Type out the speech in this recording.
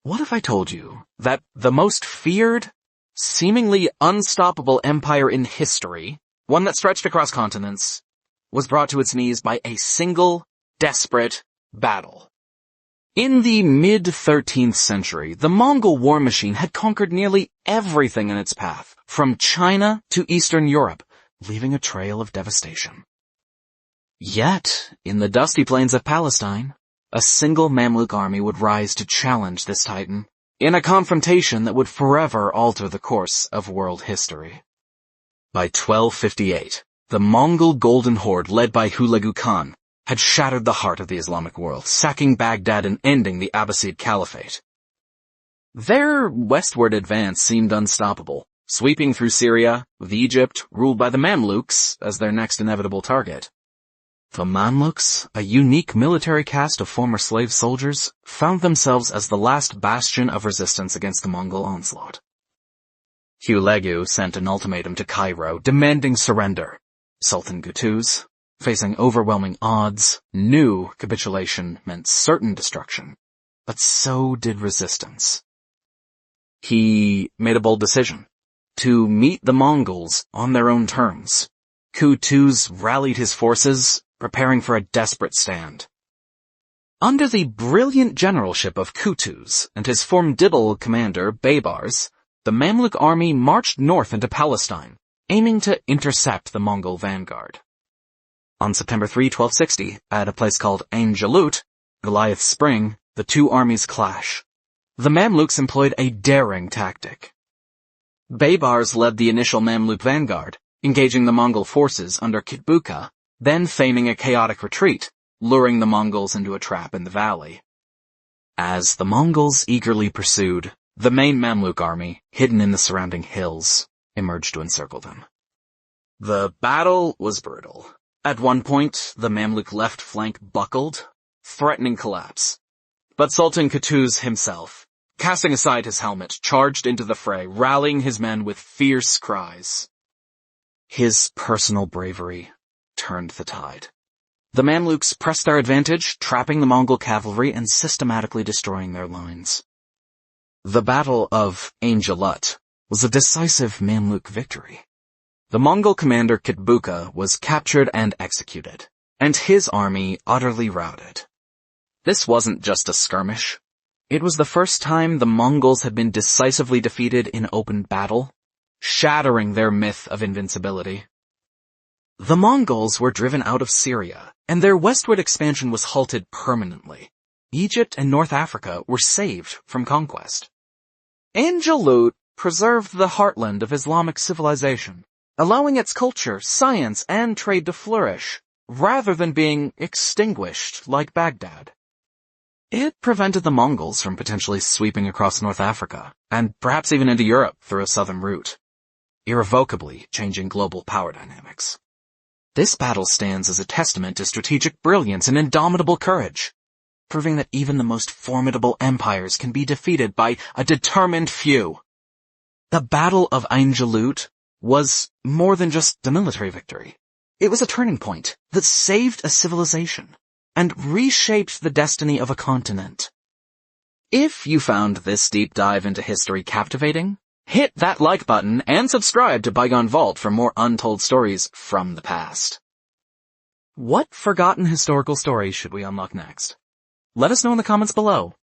What if I told you that the most feared, seemingly unstoppable empire in history, one that stretched across continents, was brought to its knees by a single, desperate battle? In the mid-13th century, the Mongol war machine had conquered nearly everything in its path, from China to Eastern Europe, leaving a trail of devastation. Yet, in the dusty plains of Palestine, a single Mamluk army would rise to challenge this titan, in a confrontation that would forever alter the course of world history. By 1258, the Mongol Golden Horde led by Hulagu Khan had shattered the heart of the Islamic world, sacking Baghdad and ending the Abbasid Caliphate. Their westward advance seemed unstoppable, sweeping through Syria, with Egypt, ruled by the Mamluks, as their next inevitable target. The Mamluks, a unique military caste of former slave soldiers, found themselves as the last bastion of resistance against the Mongol onslaught. Hulagu sent an ultimatum to Cairo demanding surrender. Sultan Qutuz, facing overwhelming odds, knew capitulation meant certain destruction, but so did resistance. He made a bold decision to meet the Mongols on their own terms. Qutuz rallied his forces, preparing for a desperate stand. Under the brilliant generalship of Qutuz and his formidable commander Baybars, the Mamluk army marched north into Palestine, aiming to intercept the Mongol vanguard. On September 3, 1260, at a place called Ain Jalut, Goliath Spring, the two armies clash. The Mamluks employed a daring tactic. Baybars led the initial Mamluk vanguard, engaging the Mongol forces under Kitbuka, then feigning a chaotic retreat, luring the Mongols into a trap in the valley. As the Mongols eagerly pursued, the main Mamluk army, hidden in the surrounding hills, emerged to encircle them. The battle was brutal. At one point, the Mamluk left flank buckled, threatening collapse. But Sultan Qutuz himself, casting aside his helmet, charged into the fray, rallying his men with fierce cries. His personal bravery turned the tide. The Mamluks pressed their advantage, trapping the Mongol cavalry and systematically destroying their lines. The Battle of Ain Jalut was a decisive Mamluk victory. The Mongol commander Kitbuka was captured and executed, and his army utterly routed. This wasn't just a skirmish. It was the first time the Mongols had been decisively defeated in open battle, shattering their myth of invincibility. The Mongols were driven out of Syria, and their westward expansion was halted permanently. Egypt and North Africa were saved from conquest. Ain Jalut preserved the heartland of Islamic civilization, allowing its culture, science, and trade to flourish, rather than being extinguished like Baghdad. It prevented the Mongols from potentially sweeping across North Africa, and perhaps even into Europe through a southern route, irrevocably changing global power dynamics. This battle stands as a testament to strategic brilliance and indomitable courage, proving that even the most formidable empires can be defeated by a determined few. The Battle of Ain Jalut was more than just a military victory. It was a turning point that saved a civilization and reshaped the destiny of a continent. If you found this deep dive into history captivating, hit that like button and subscribe to Bygone Vault for more untold stories from the past. What forgotten historical stories should we unlock next? Let us know in the comments below.